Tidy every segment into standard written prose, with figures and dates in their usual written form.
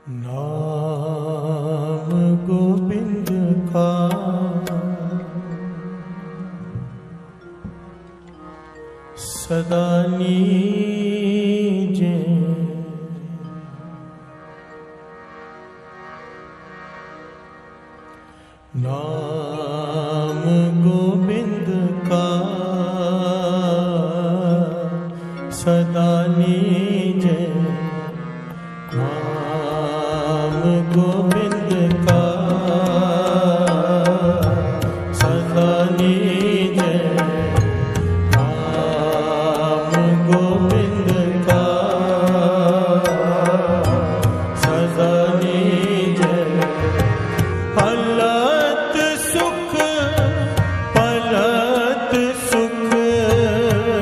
नाम गोविंद का सदा नीजे, नाम गोविंद का सदा नीजे, नाम गोविंद का सदा नीजे, नाम गोविंद का सदा नीजे। पलत सुख पलत सुख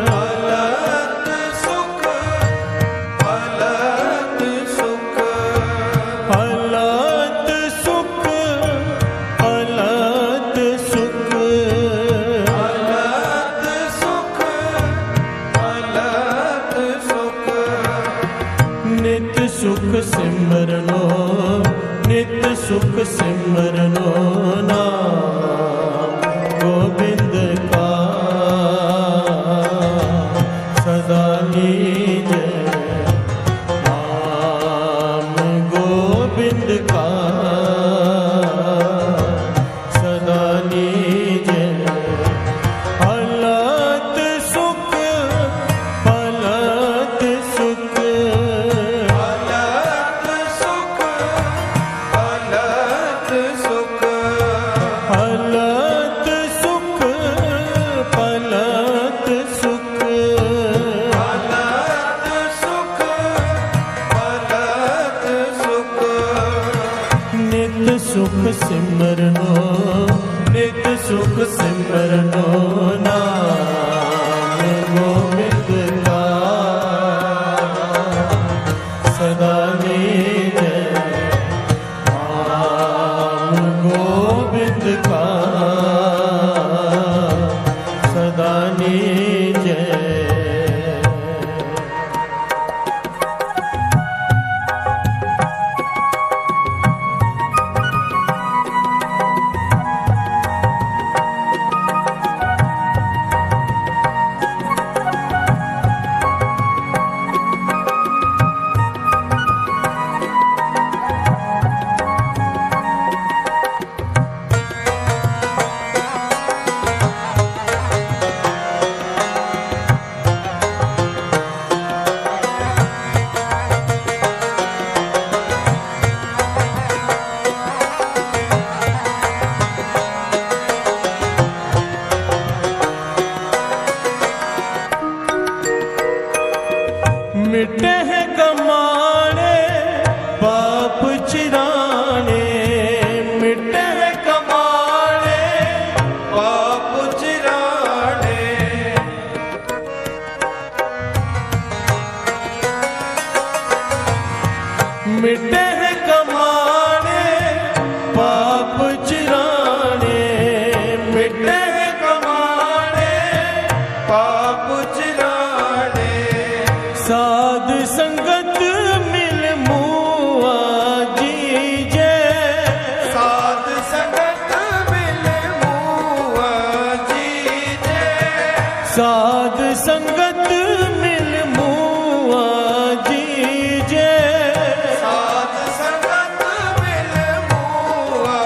पलत सुख पलत सुख पलत सुख पलत सुख पलत सुख पलत सुख नित सुख सिमरनो नित सुख सिमरनो नाम गोविंद का सदा नीजे, नाम गोविंद का सदा नीजे। पलत सुख पलत सुख पलत सुख पलत सुख पलत सुख पलत सुख पलत सुख पलत सुख नित सुख सिमरनो नित सुख सिमरनो नाम गोविंद का सदा नीजे, नाम गोविंद का सदा नीजे। मिटे हैं कमाने पाप चिराने, मिटे हैं कमाने पाप चिराने मिटे हैं कमाने पाप चिराने, मिटे हैं कमाने पाप चिराने साध संगत मिल मुआ जीजे, साध संगत मिल मुआ जीजे साध संगत मिल मुआ जीजे। साध संगत मिल मुआ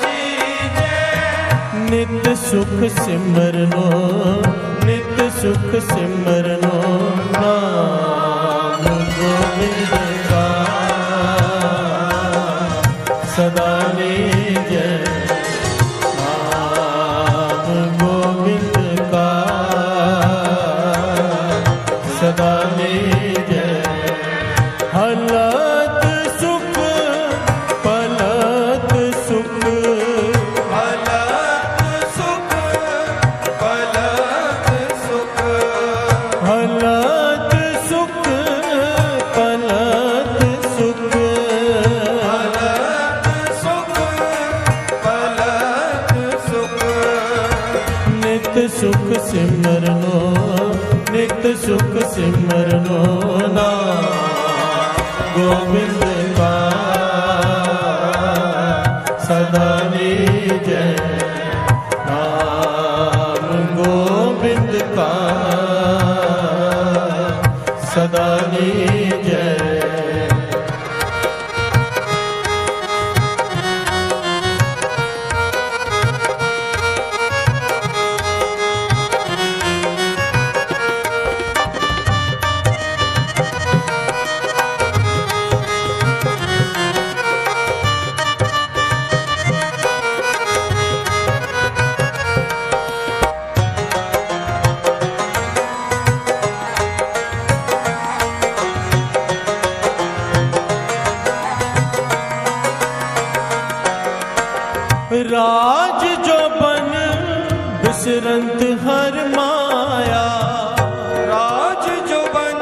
जीजे नित सुख सिमरनो नित सुख सिमरनो नाम गोविंद का सदा नीजे, नाम गोविंद का सदा नीजे। पलत सुख पलत सुख पलत सुख पलत सुख पलत सुख पलत सुख पलत सुख पलत सुख नित सुख सिमरनो नित सुख सिमरनो नाम गोविंद का सदा लीजै नाम गोविंद का सदा लीजै। राज जो बन बिसरंत हर माया, राज जो बन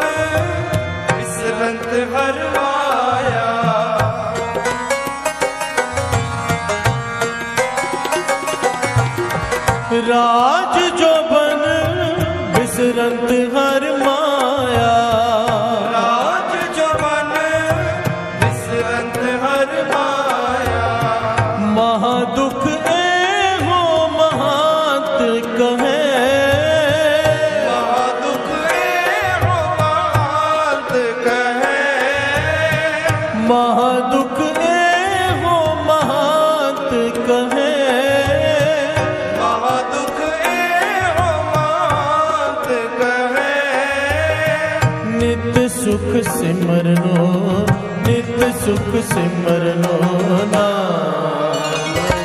बिसरंत हर माया। राज जो बन बिसरंत हर माया, राज जो बन बिसरंत हर माया। महादुख ए हो महात कहे, महादुख ए हो महात कहे। महादुख ए हो महात कहे, महादुख ए हो महात कहे। नित सुख सिमरनो नित सुख सिमरनो नाम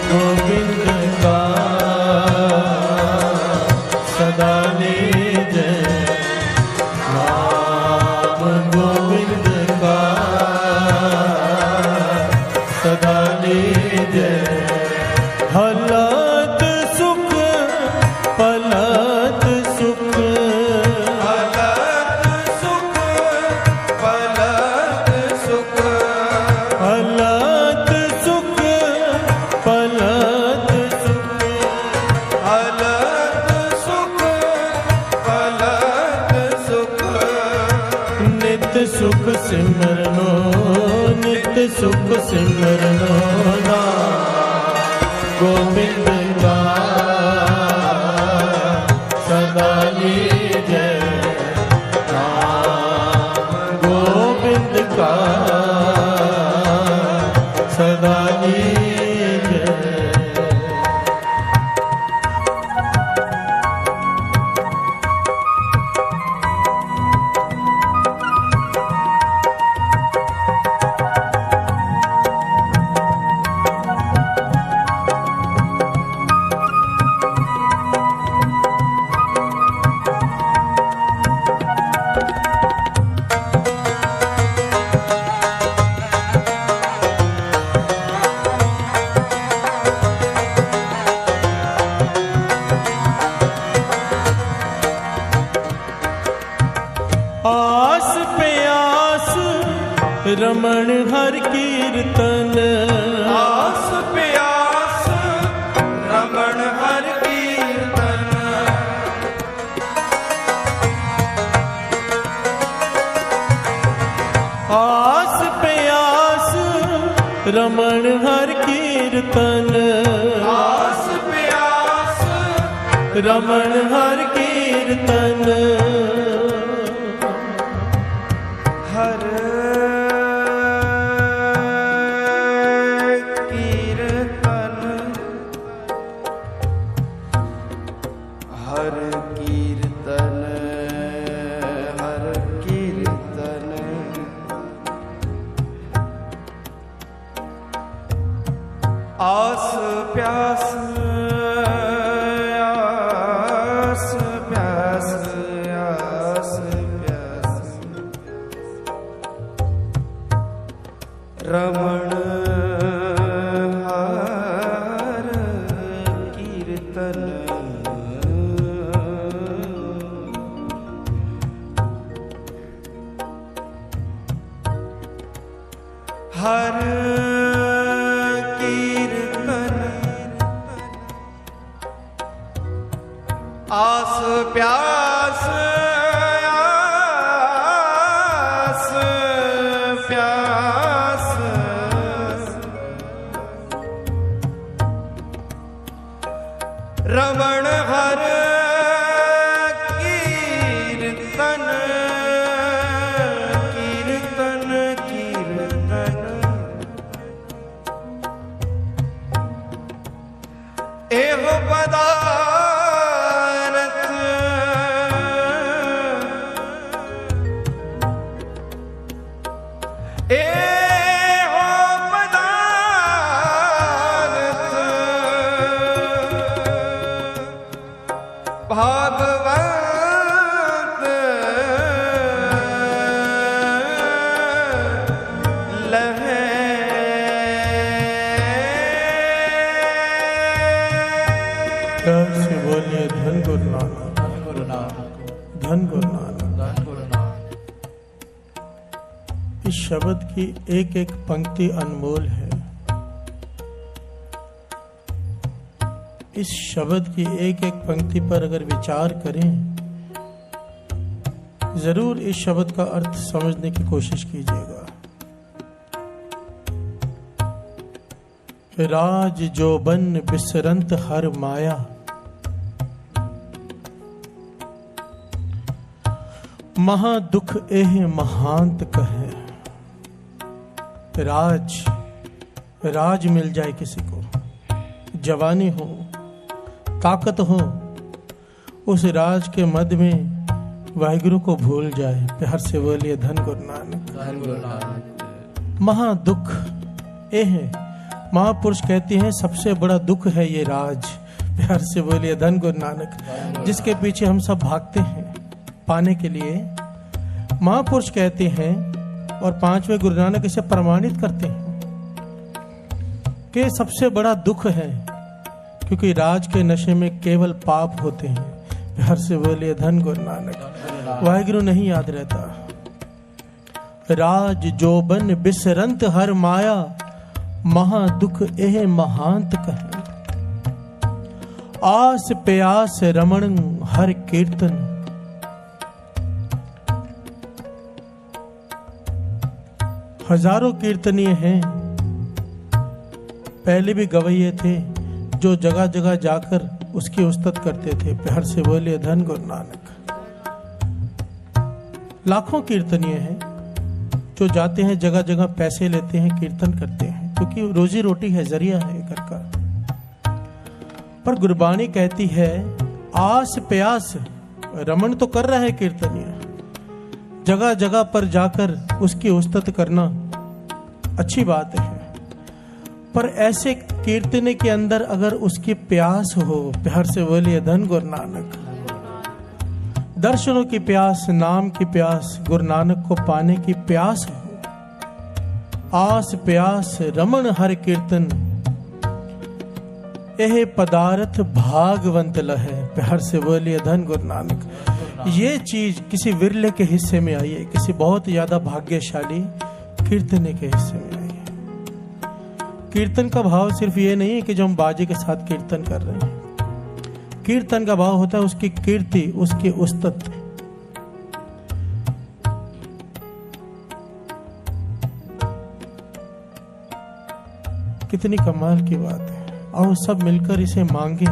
गोविंद का सदा लीजै नाम गोविंद का सदा लीजै। हलत सुख पलत सुख, हलत सुख पलत सुख। हलत सुख पलत सुख, हलत सुख पलत सुख। नित सुख सिमरनो नित सुख सिमरनो नाम गोविंद का सदा लीजै नाम गोविंद का सदा लीजै। आस पे आस रमण हर कीर्तन, आस पे आस रमण हर कीर्तन। आस पे आस रमण हर कीर्तन, आस पे आस रमण हर कीर्तन। हर कीर्तन हर कीर्तन हर कीर्तन। आस प्यास आस प्यास आस प्यास। रमण हर कीर्तन। हर कीर्तन आस प्यास आस प्यास। गुरु नानक, गुरु नानक, धन गुरु नानक। धन गुरु नानक। इस शब्द की एक एक पंक्ति अनमोल है। इस शब्द की एक एक पंक्ति पर अगर विचार करें, जरूर इस शब्द का अर्थ समझने की कोशिश कीजिएगा। राज जो बन बिसरंत हर माया, महा दुख एह महांत कहे। राज मिल जाए किसी को, जवानी हो, ताकत हो, उस राज के मद में वाहिगुरु को भूल जाए। प्यार से बोलिए धन गुरु नानक, धन गुरु नानक। महा दुख एह, महापुरुष कहते हैं सबसे बड़ा दुख है ये राज। प्यार से बोलिए धन गुरु नानक, जिसके पीछे हम सब भागते हैं पाने के लिए। महापुरुष कहते हैं और पांचवें गुरु नानक इसे प्रमाणित करते हैं कि सबसे बड़ा दुख है, क्योंकि राज के नशे में केवल पाप होते हैं। प्यार से बोलिए धन गुरु नानक, वाहिगुरु नहीं याद रहता। राज जो बन बिसरंत हर माया, महा दुख एह महांत कहे। आस प्यास रमण हर कीर्तन, हजारों कीर्तनीय हैं, पहले भी गवैये थे जो जगह जगह जाकर उसकी उस्तत करते थे। प्यार से बोलिए धन गुरु नानक। लाखों कीर्तनीय हैं जो जाते हैं जगह जगह, पैसे लेते हैं, कीर्तन करते हैं, क्योंकि रोजी रोटी है, जरिया है घर का। पर गुरबाणी कहती है आस प्यास रमण तो कर रहा है कीर्तनीय, जगह जगह पर जाकर उसकी उस्तत करना अच्छी बात है, पर ऐसे कीर्तने के अंदर अगर उसकी प्यास हो, प्यार से बोलिए धन गुरु नानक, दर्शनों की प्यास, नाम की प्यास, गुरु नानक को पाने की प्यास हो, आस प्यास रमण हर कीर्तन, एह पदार्थ भागवंत लहे। प्यार से बोलिए धन गुरु नानक। ये चीज किसी विरले के हिस्से में आई है, किसी बहुत ज्यादा भाग्यशाली कीर्तने के हिस्से में आई है। कीर्तन का भाव सिर्फ ये नहीं है कि जो हम बाजे के साथ कीर्तन कर रहे हैं, कीर्तन का भाव होता है उसकी कीर्ति, उसकी उस्तत। कितनी कमाल की बात है। आओ सब मिलकर इसे मांगे।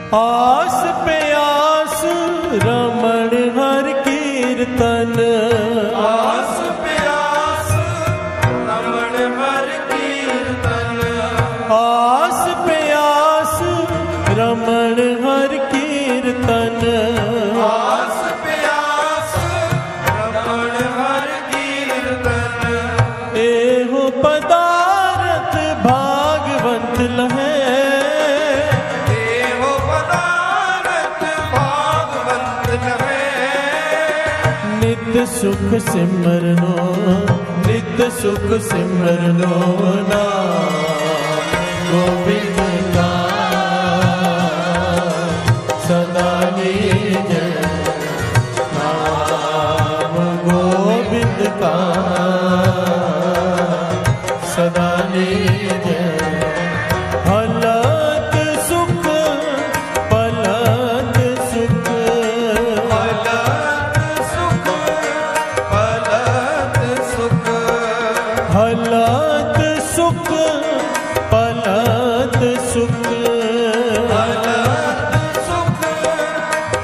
आस पे आस रमण हर कीर्तन, आस पे आस रमण हर कीर्तन, आस पे आस रमण हर कीर्तन, आस पे आस रमण हर कीर्तन, एहो पदार्थ भागवंत लहे, नित्य सुख सिमरनो, नित्य सुख सिमरनो नाम गोविंद का सदा निज नाम गोविंद का सदा निज। हलत सुख पलत सुख, हलत सुख पलत सुख, हलत सुख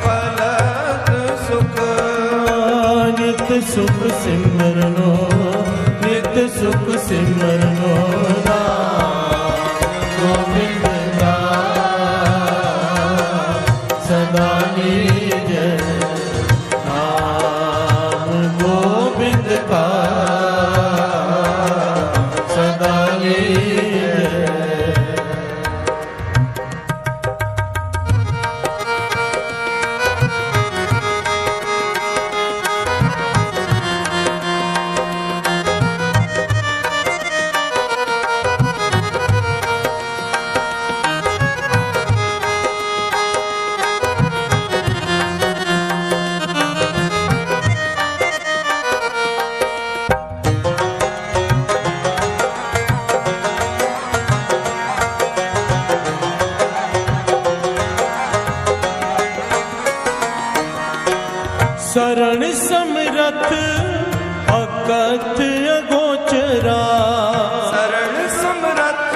पलत सुख, नित्य सुख सिमरनो, नित्य सुख सिमरनो नाम गोविंद का सदा निज नाम गोविंद का सदा निज। शरण समरथ अकथ अगोचरा, शरण समरथ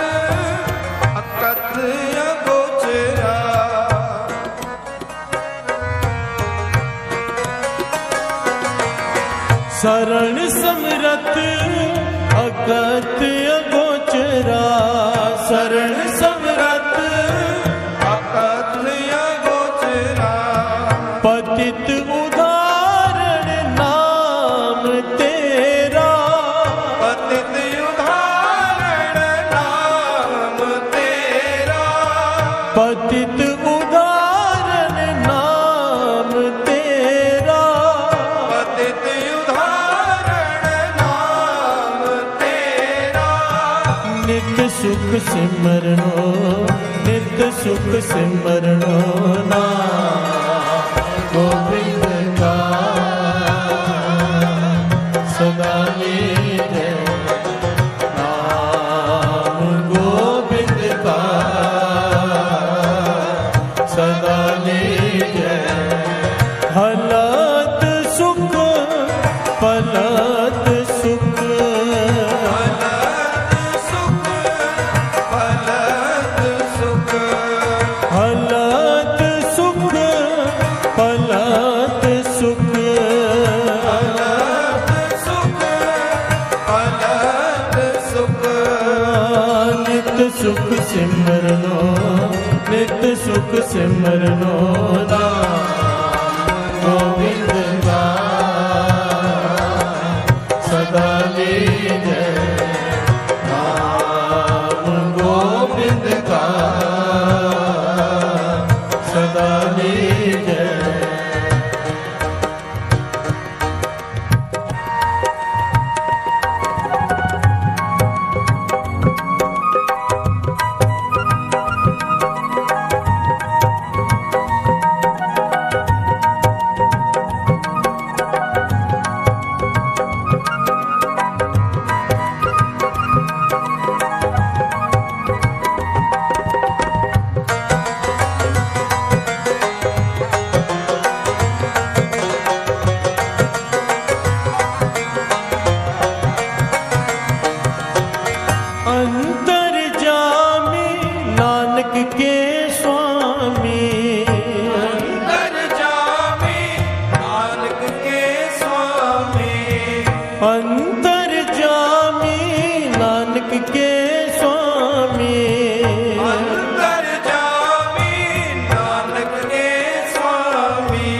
अकथ अगोचरा। शरण समरथ अकथ अगोचरा, शरण समरथ अकथ अगोचरा। पतित उदाहरण नाम तेरा, पतित उदाहरण नाम तेरा। पतित उदाहरण नाम तेरा, पतित उदाहरण नाम तेरा। नित्य सुख सिमरनो, नित्य सुख सिमरनो नाम गोविंद का सदा लीजै। नाम गोविंद का सदा लीजै। हलत सुख पलत सुख, फलत सुख हलत सुख पलत सुख, फलत सुख फलत सुख। नित्य सुख सिमरनो, नित्य सुख सिमरनो नाम गोविंद का सदा लीजै। नाम गोविंद का सदा लीजै। अंतर्जामी नानक के स्वामी, अंतर्जामी नानक के स्वामी। अंतर्जामी नानक के स्वामी। अंतर्जामी नानक के स्वामी।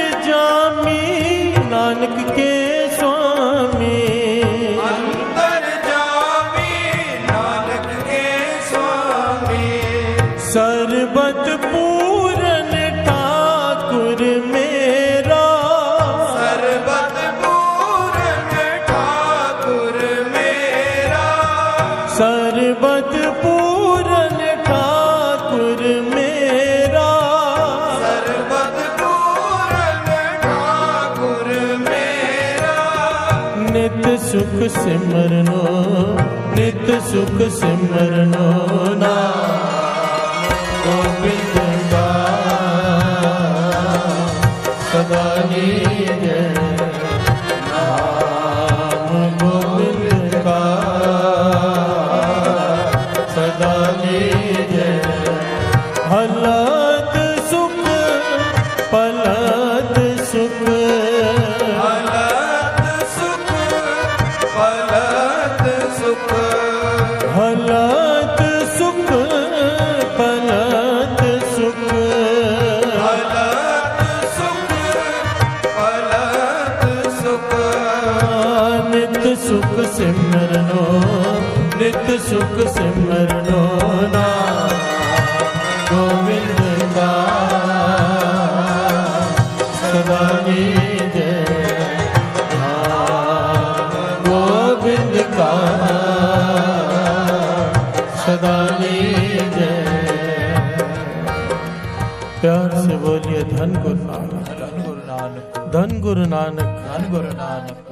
अंतर्जामी नानक के स्वामी। अंतर्जामी नानक के स्वामी। सर्वत पूरन ठाकुर मेरा, सर्वत पूरन ठाकुर मेरा। सर्वत पूरन ठाकुर मेरा। सर्वत पूरन ठाकुर मेरा। नित्य सुख सिमरनो, नित्य सुख सिमरनो नाम गोविंद का सदा लीजै। नाम गोविंद का सदा लीजै। हलत सुख पलत सुख, फलत सुख फलत सुख। हलत सुख पलत सुख। फलत सुख फलत सुख। नित्य सुख सिमरनो, नित्य सुख सिमरनो नाम गोविंद का सदा लीजै। नाम गोविंद का सदा लीजै। प्यार से बोलिए धन गुरु नानक, धन गुरु नानक, धन गुरु नानक। धन गुरु नानक।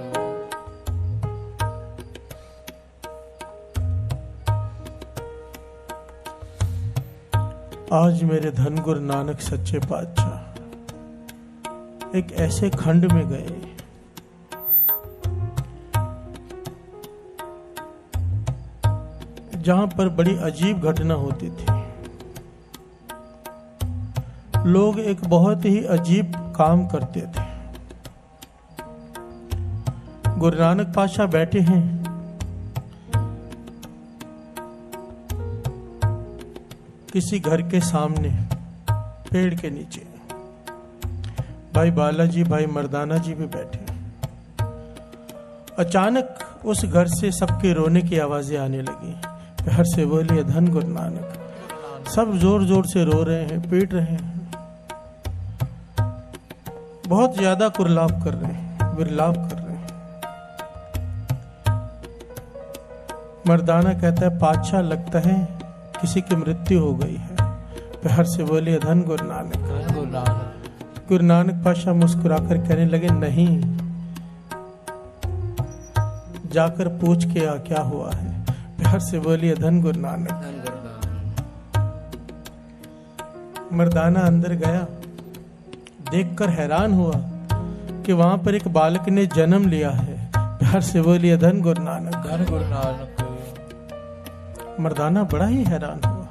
आज मेरे धन गुरु नानक सच्चे पातशाह एक ऐसे खंड में गए जहां पर बड़ी अजीब घटना होती थी। लोग एक बहुत ही अजीब काम करते थे। गुरु नानक पातशाह बैठे हैं, किसी घर के सामने पेड़ के नीचे भाई बालाजी भाई मर्दाना जी भी बैठे। अचानक उस घर से सबके रोने की आवाजें आने लगी। घर से बोलिए धन गुरु नानक। सब जोर जोर से रो रहे हैं, पीट रहे हैं, बहुत ज्यादा कुरलाप कर रहे हैं, विरलाप कर रहे हैं। मर्दाना कहता है पातशाह लगता है किसी की मृत्यु हो गई है। प्यार से बोलिए धन गुरु नानक। गुरु नानक पातशाह मुस्कुराकर कहने लगे नहीं, जाकर पूछ के आ क्या हुआ है। प्यार से बोलिए धन गुरु नानक। मर्दाना अंदर गया, देखकर हैरान हुआ कि वहां पर एक बालक ने जन्म लिया है। प्यार से बोलिए धन गुरु नानक। धन गुरु नानक। मर्दाना बड़ा ही हैरान हुआ,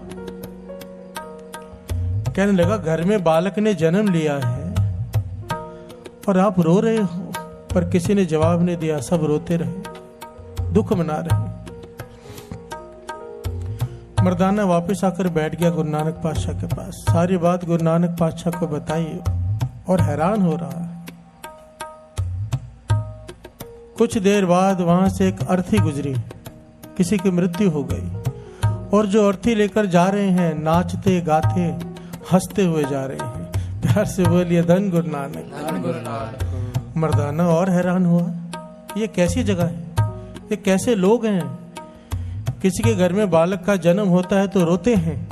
कहने लगा घर में बालक ने जन्म लिया है और आप रो रहे हो। पर किसी ने जवाब नहीं दिया, सब रोते रहे, दुख मना रहे। मर्दाना वापस आकर बैठ गया गुरु नानक पातशाह के पास। सारी बात गुरु नानक पातशाह को बताई और हैरान हो रहा है। कुछ देर बाद वहां से एक अर्थी गुजरी, किसी की मृत्यु हो गई और जो अर्थी लेकर जा रहे हैं नाचते गाते हंसते हुए जा रहे हैं। प्यार से बोलिए धन गुरु नानक। धन गुरु नानक। मर्दाना और हैरान हुआ, ये कैसी जगह है, ये कैसे लोग हैं। किसी के घर में बालक का जन्म होता है तो रोते हैं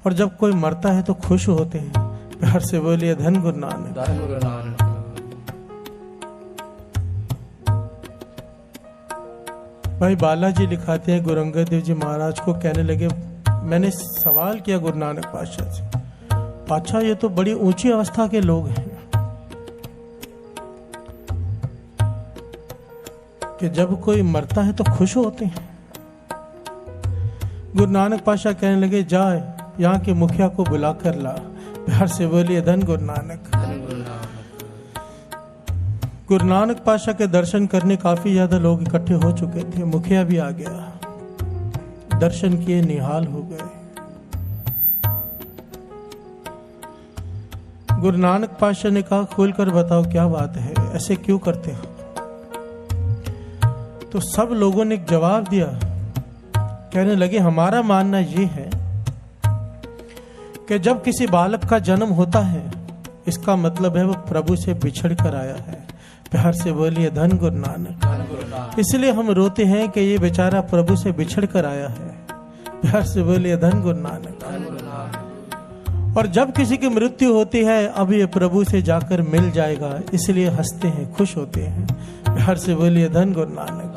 और जब कोई मरता है तो खुश होते हैं। प्यार से बोलिए धन गुरु नानक। धन गुरु नानक। भाई बालाजी लिखाते हैं गुरु अंगद देव जी महाराज को, कहने लगे मैंने सवाल किया गुरु नानक पातशाह से, पातशाह ये तो बड़ी ऊंची अवस्था के लोग हैं कि जब कोई मरता है तो खुश होते हैं। गुरु नानक पातशाह कहने लगे जा यहाँ के मुखिया को बुला कर ला। प्यार से बोलिए धन गुरु नानक। गुरु नानक पातशाह के दर्शन करने काफी ज्यादा लोग इकट्ठे हो चुके थे। मुखिया भी आ गया, दर्शन किए, निहाल हो गए। गुरु नानक पातशाह ने कहा खोलकर बताओ क्या बात है, ऐसे क्यों करते हो। तो सब लोगों ने एक जवाब दिया, कहने लगे हमारा मानना यह है कि जब किसी बालक का जन्म होता है इसका मतलब है वो प्रभु से बिछड़ कर आया है। प्यार से बोलिए धन गुरु नानक। इसलिए हम रोते हैं कि ये बेचारा प्रभु से बिछड़ कर आया है। प्यार से बोलिए धन गुरु नानक। और जब किसी की मृत्यु होती है अब ये प्रभु से जाकर मिल जाएगा, इसलिए हंसते हैं, खुश होते हैं। प्यार से बोलिए धन गुरु नानक।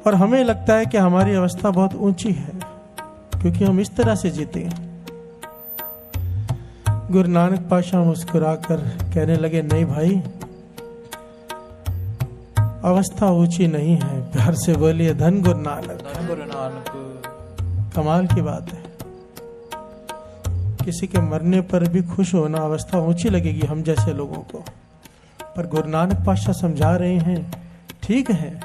और हमें लगता है कि हमारी अवस्था बहुत ऊंची है क्योंकि हम इस तरह से जीते हैं। गुरु नानक पातशाह मुस्कुराकर कहने लगे नहीं भाई, अवस्था ऊंची नहीं है। प्यार से बोलिए धन गुरु नानक। धन गुरु नानक। कमाल की बात है, किसी के मरने पर भी खुश होना अवस्था ऊंची लगेगी हम जैसे लोगों को, पर गुरु नानक पातशाह समझा रहे हैं ठीक है,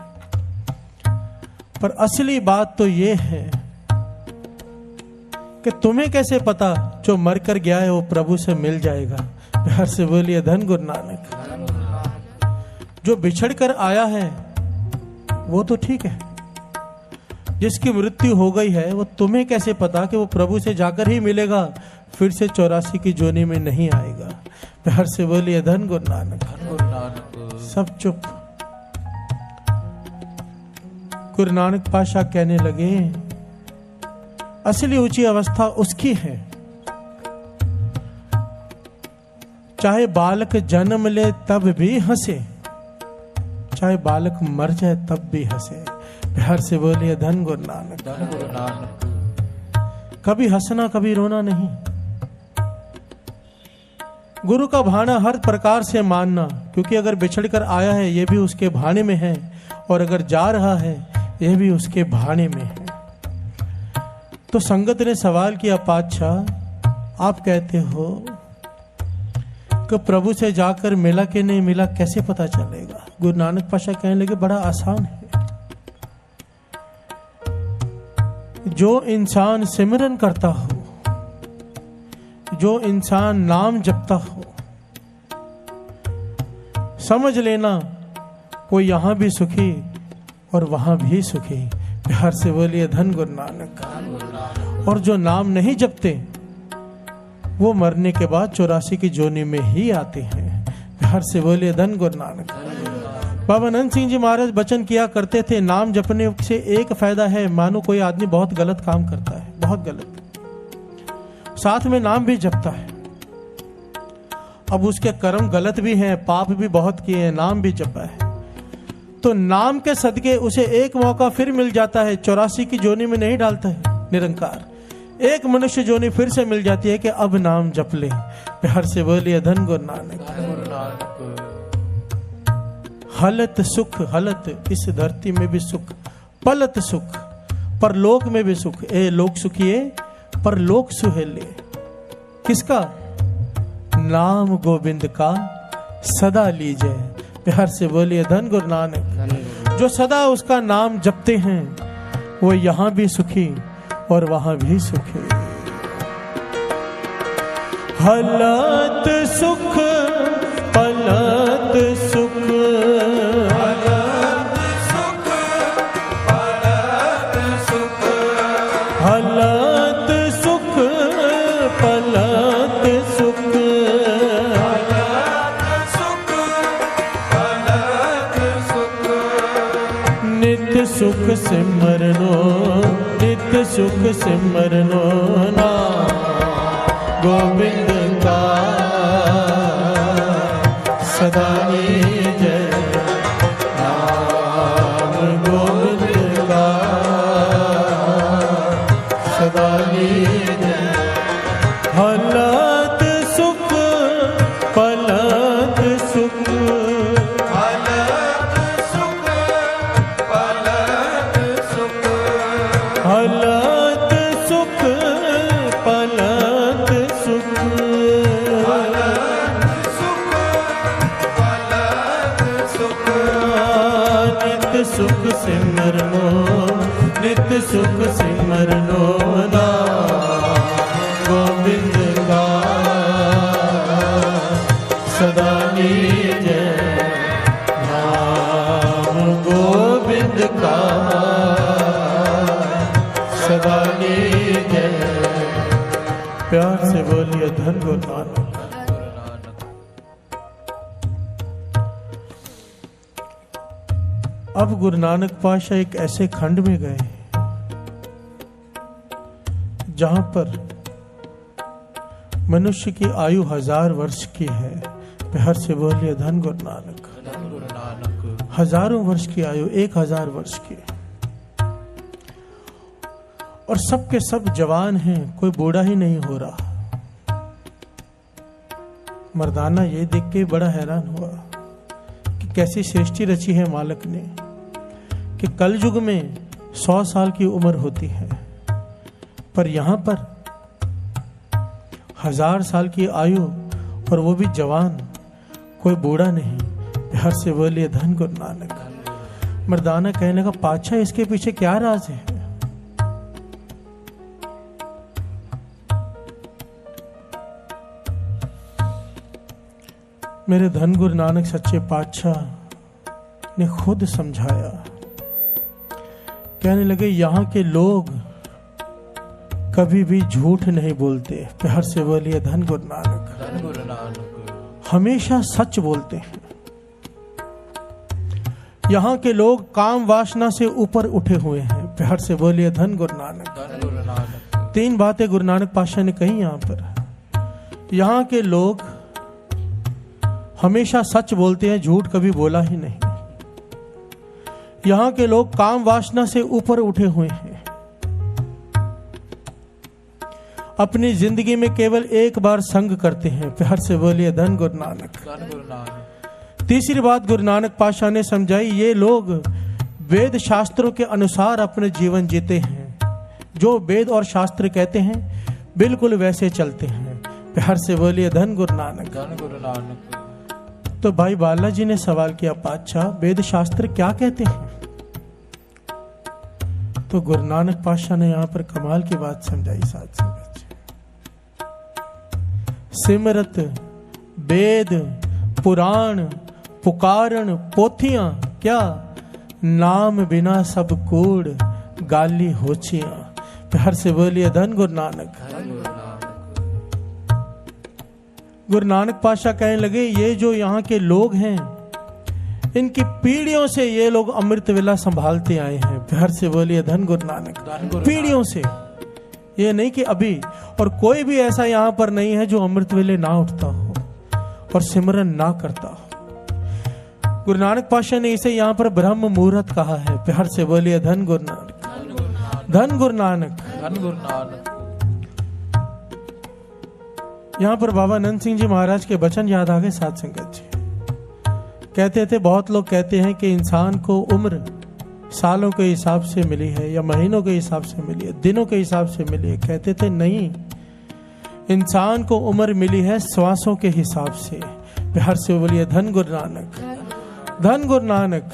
पर असली बात तो ये है कि तुम्हें कैसे पता जो मर कर गया है वो प्रभु से मिल जाएगा। प्यार से बोलिए धन गुरु नानक। जो बिछड़ कर आया है वो तो ठीक है, जिसकी मृत्यु हो गई है वो तुम्हें कैसे पता कि वो प्रभु से जाकर ही मिलेगा, फिर से 84 की जोनी में नहीं आएगा। प्यार से बोलिए धन गुरु नानक। सब चुप। गुरु नानक पातशाह कहने लगे असली ऊंची अवस्था उसकी है चाहे बालक जन्म ले तब भी हंसे, चाहे बालक मर जाए तब भी हंसे। प्यार से बोलिए धन गुरु नानक। धन गुरु नानक। कभी हंसना कभी रोना नहीं। गुरु का भाना हर प्रकार से मानना, क्योंकि अगर बिछड़ कर आया है ये भी उसके भाने में है, और अगर जा रहा है ये भी उसके भाने में है। तो संगत ने सवाल किया, पातशाह आप कहते हो कि प्रभु से जाकर मिला कि नहीं मिला, कैसे पता चलेगा? गुरु नानक पातशाह कहने लगे, बड़ा आसान है। जो इंसान सिमरन करता हो, जो इंसान नाम जपता हो, समझ लेना वो यहां भी सुखी और वहां भी सुखी। प्यार से बोलिए धन गुरु नानक। और जो नाम नहीं जपते वो मरने के बाद 84 की जोनी में ही आते हैं। प्यार से बोलिए धन गुरु नानक। बाबा नंद सिंह जी महाराज वचन किया करते थे, नाम जपने से एक फायदा है, मानो कोई आदमी बहुत गलत काम करता है, बहुत गलत, साथ में नाम भी जपता है, अब उसके कर्म गलत भी हैं, पाप भी बहुत किए हैं, नाम भी जपा है, तो नाम के सदके उसे एक मौका फिर मिल जाता है। 84 की जोनी में नहीं डालता है निरंकार, एक मनुष्य जोनी फिर से मिल जाती है कि अब नाम जप ले। प्यार से बोलिए धन गुरु नानक। हलत सुख, हलत इस धरती में भी सुख, पलत सुख परलोक में भी सुख। ए लोक सुखिए परलोक सुहेले। किसका? नाम गोविंद का सदा लीजिए। प्यार से बोलिए धन गुरु नानक। जो सदा उसका नाम जपते हैं वो यहां भी सुखी और वहां भी सुखी। हलत सुख पलत सुख, हलत सुख पलत सुख, हलत सुख पलत सुख, हलत सुख पलत सुख। नित्य सुख सिमरनो, नित्य सुख सिमरनो नाम गोविंद का सदा लीजिए। नाम गोविंद का सदा लीजिए। हलत सुख पलत सुख, हलत सुख पलत सुख, हलत सुख पलत सुख, हलत सुख पलत सुख। नित्य सुख सिमरनो, नित्य सुख सिमरनो नाम गोविंद का सदा लीजिए। नाम गोविंद का सदा लीजिए। प्यार से बोलिए धन गुरु नानक। अब गुरु नानक पातशाह एक ऐसे खंड में गए जहां पर मनुष्य की आयु 1000 वर्ष की है। प्यार से बोलिए धन गुरु नानक। हजारों वर्ष की आयु, 1000 वर्ष की, और सब के सब जवान हैं, कोई बूढ़ा ही नहीं हो रहा। मर्दाना ये देख के बड़ा हैरान हुआ कि कैसी सृष्टि रची है मालिक ने, कि कलयुग में 100 साल की उम्र होती है, पर यहां पर 1000 साल की आयु, और वो भी जवान, कोई बूढ़ा नहीं। प्यार से बोलिए धन गुरु नानक। मर्दाना कहने का, पातशाह इसके पीछे क्या राज है? मेरे धन गुरु नानक सच्चे पातशाह ने खुद समझाया। कहने लगे, यहां के लोग कभी भी झूठ नहीं बोलते। प्यार से बोलिए धन गुरु नानक। धन गुरु नानक। हमेशा सच बोलते हैं। यहाँ के लोग काम वासना से ऊपर उठे हुए हैं। प्यार से बोलिए धन गुरु नानक। धन गुरु नानक। 3 बातें गुरु नानक पातशाह ने कही यहाँ पर। यहाँ के लोग हमेशा सच बोलते हैं, झूठ कभी बोला ही नहीं। यहाँ के लोग काम वासना से ऊपर उठे हुए हैं। अपनी जिंदगी में केवल एक बार संग करते हैं। प्यार से बोलिए धन गुरु नानक। धन गुरु नानक। तीसरी बात गुरु नानक पातशाह ने समझाई, ये लोग वेद शास्त्रों के अनुसार अपने जीवन जीते हैं। जो वेद और शास्त्र कहते हैं बिल्कुल वैसे चलते हैं। प्यार से बोलिए धन गुरु नानक। धन गुरु नानक। तो भाई बालाजी ने सवाल किया, पातशाह वेद शास्त्र क्या कहते हैं? तो गुरु नानक पातशाह ने यहां पर कमाल की बात समझाई। साथ संगत सिमरत वेद पुराण पुकारण पोथियां क्या, नाम बिना सब कूड़ गाली होचियां। प्यार से बोलिए धन गुरु नानक। गुरु नानक पातशाह कहने लगे, ये जो यहाँ के लोग हैं इनकी पीढ़ियों से ये लोग अमृत वेला संभालते आए हैं। प्यार से बोलिए धन गुरु नानक। पीढ़ियों से, ये नहीं कि अभी। और कोई भी ऐसा यहाँ पर नहीं है जो अमृत वेले ना उठता हो और सिमरन ना करता हो। गुरु नानक पातशाह ने इसे यहाँ पर ब्रह्म मुहूर्त कहा है। प्यार से बोलिए धन गुरु नानक। धन गुरु नानक। धन गुरु नानक। यहाँ पर बाबा नंद सिंह जी महाराज के वचन याद आ गए। साथ संगत जी कहते थे, बहुत लोग कहते हैं कि इंसान को उम्र सालों के हिसाब से मिली है या महीनों के हिसाब से मिली है, दिनों के हिसाब से मिली है। कहते थे नहीं, इंसान को उम्र मिली है श्वासों के हिसाब से। प्यार से बोलिए धन गुरु नानक। धन गुरु नानक।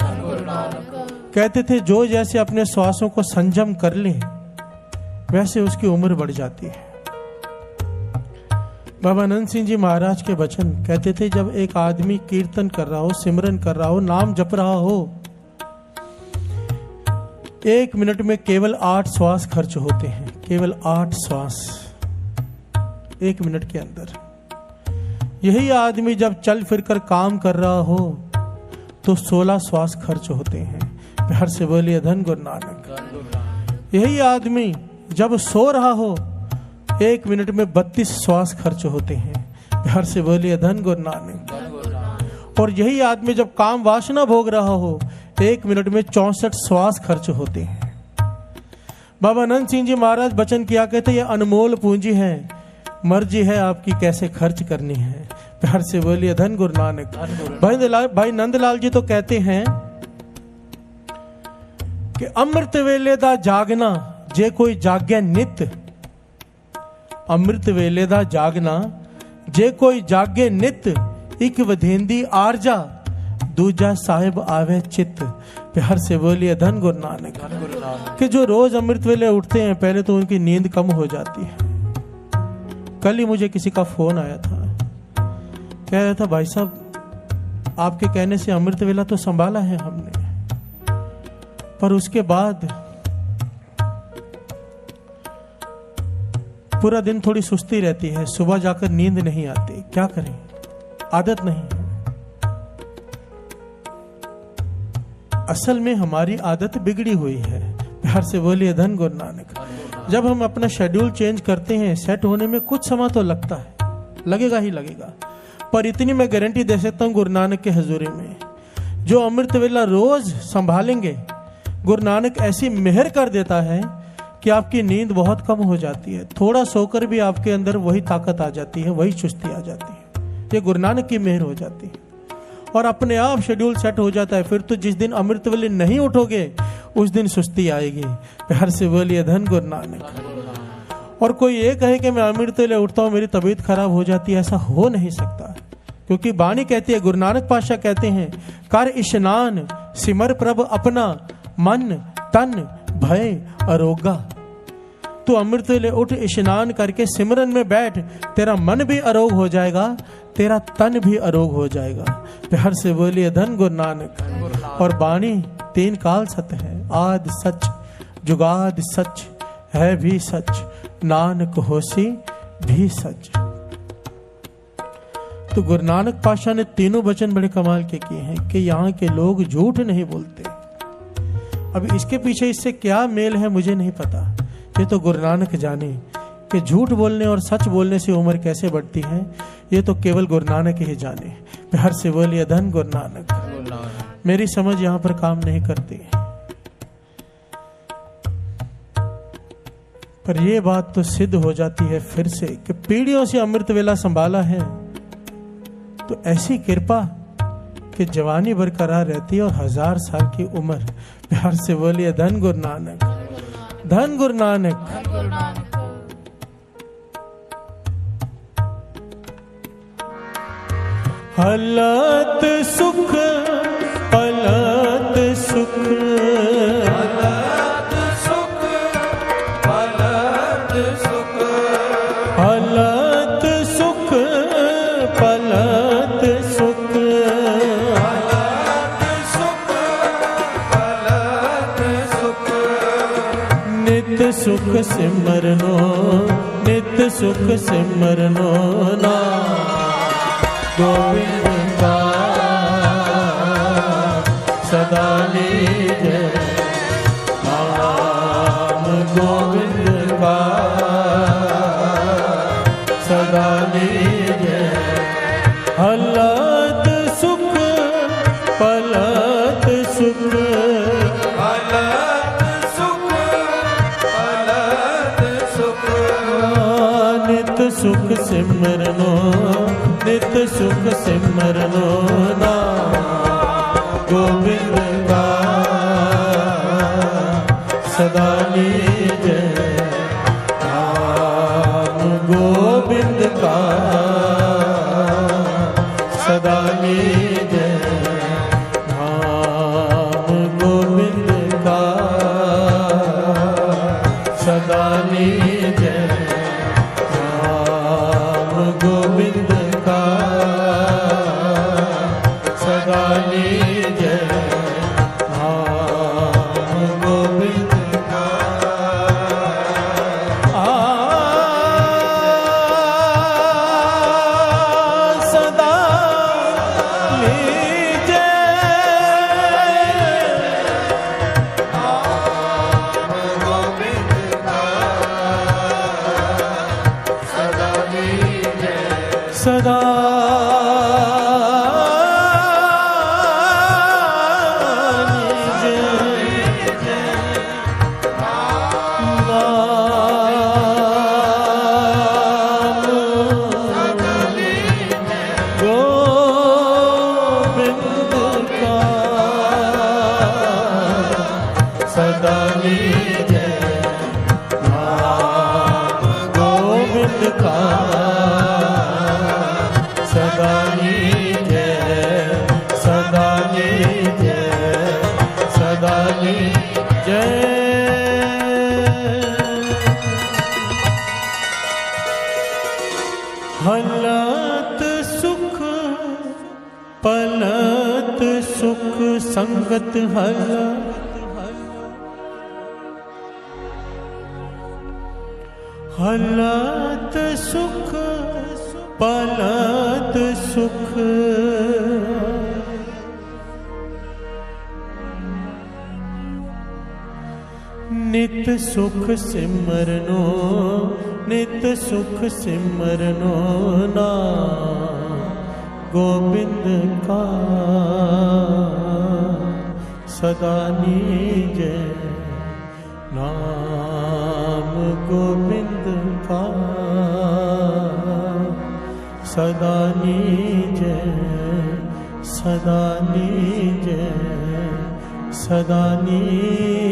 कहते थे जो जैसे अपने श्वासों को संयम कर ले वैसे उसकी उम्र बढ़ जाती है। बाबा नंद सिंह जी महाराज के वचन कहते थे, जब एक आदमी कीर्तन कर रहा हो, सिमरन कर रहा हो, नाम जप रहा हो, 1 मिनट में केवल 8 श्वास खर्च होते हैं। केवल 8 श्वास 1 मिनट के अंदर। यही आदमी जब चल फिरकर काम कर रहा हो तो 16 श्वास खर्च होते हैं। प्यार से बोलिए धन गुरु नानक। यही आदमी जब सो रहा हो 1 मिनट में 32 श्वास खर्च होते हैं। प्यार से बोलिए धन गुरु नानक। और यही आदमी जब काम वासना भोग रहा हो 1 मिनट में 64 श्वास खर्च होते हैं। बाबा नंद सिंह जी महाराज वचन किया कहते, ये अनमोल पूंजी है, मर्जी है आपकी कैसे खर्च करनी है। प्यार से बोलिए धन गुरु नानक। भाई नंदलाल जी तो कहते हैं कि अमृत वेले दा जागना जे कोई जागे नित। अमृत वेले दा जागना जे कोई जागे नित, एक वधेंदी आरजा दूजा साहिब आवे चित। प्यार से बोलिए धन गुरु नानक। कि जो रोज अमृत वेले उठते हैं पहले तो उनकी नींद कम हो जाती है। कल ही मुझे किसी का फोन आया था, कह रहा था भाई साहब आपके कहने से अमृत वेला तो संभाला है हमने, पर उसके बाद पूरा दिन थोड़ी सुस्ती रहती है, सुबह जाकर नींद नहीं आती, क्या करें, आदत नहीं है। असल में हमारी आदत बिगड़ी हुई है। प्यार से बोलिए धन गुरु नानक। जब हम अपना शेड्यूल चेंज करते हैं सेट होने में कुछ समय तो लगता है, लगेगा ही लगेगा, पर इतनी मैं गारंटी दे सकता हूं गुरु नानक के हजूरी में जो अमृत वेला रोज संभालेंगे, गुरु नानक ऐसी मेहर कर देता है कि आपकी नींद बहुत कम हो जाती है। थोड़ा सोकर भी आपके अंदर वही ताकत आ जाती है, वही चुस्ती आ जाती है। ये गुरु नानक की मेहर हो जाती है और अपने आप शेड्यूल सेट हो जाता है। फिर तो जिस दिन अमृत वेले नहीं उठोगे उस दिन सुस्ती आएगी। प्यार से बोलिए धन गुरु नानक। और कोई ये कहे कि मैं अमृत वेले उठता हूँ मेरी तबीयत खराब हो जाती है, ऐसा हो नहीं सकता। क्योंकि बाणी कहती है, गुरु नानक पातशाह कहते हैं, कर इशनान सिमर प्रभ अपना, मन तन भय अरोगा। तू अमृत वेले उठ, इशनान करके सिमरन में बैठ, तेरा मन भी अरोग हो जाएगा, तेरा तन भी अरोग हो जाएगा। प्यार से बोलिए धन गुरु नानक। और बाणी 3 काल सत्य है, आदि सच जुगाद सच है भी सच, नानक होसी भी सच। तो गुरु नानक पातशाह ने तीनों वचन बड़े कमाल के किए हैं कि यहाँ के लोग झूठ नहीं बोलते। अब इसके पीछे इससे क्या मेल है मुझे नहीं पता, ये तो गुरु नानक जाने कि झूठ बोलने और सच बोलने से उम्र कैसे बढ़ती है, ये तो केवल गुरु नानक ही जाने। प्यार से बोलिए धन गुरु नानक। मेरी समझ यहाँ पर काम नहीं करती, पर यह बात तो सिद्ध हो जाती है फिर से कि पीढ़ियों से अमृत वेला संभाला है तो ऐसी कृपा कि जवानी बरकरार रहती है और 1000 साल की उम्र। प्यार से बोलिए धन गुरु नानक, धन गुरु नानक। हलत सुख पलत सुख, हलत सुख पलत सुख, हलत सुख पलत सुख, हलत सुख पलत सुख, नित सुख सिमरनो, नित सुख सिमरनो नाम गोविंद का सदा लीजै, नाम गोविंद का सदा लीजै। हलत सुख पलत सुख, हलत सुख पलत सुख, नित सुख सिमरनो, नित सुख सिमरनो नाम गोविंद का सदा लीजै, नाम गोविंद का सदा लीजै, नाम गोविंद का सदा लीजै, नाम गोविंद का सदा लीजै, नाम गोविंद का सदा लीजै, नाम गोविंद का सदा लीजै, सदा हलत सुख पलत सुख संगत हलत सुख पलत सुख, नित सुख सिमरनो, नित सुख सिमरनो नाम गोविंद का सदा लीजै, नाम गोविंद का सदा लीजै, सदा लीजै, सदा लीजै।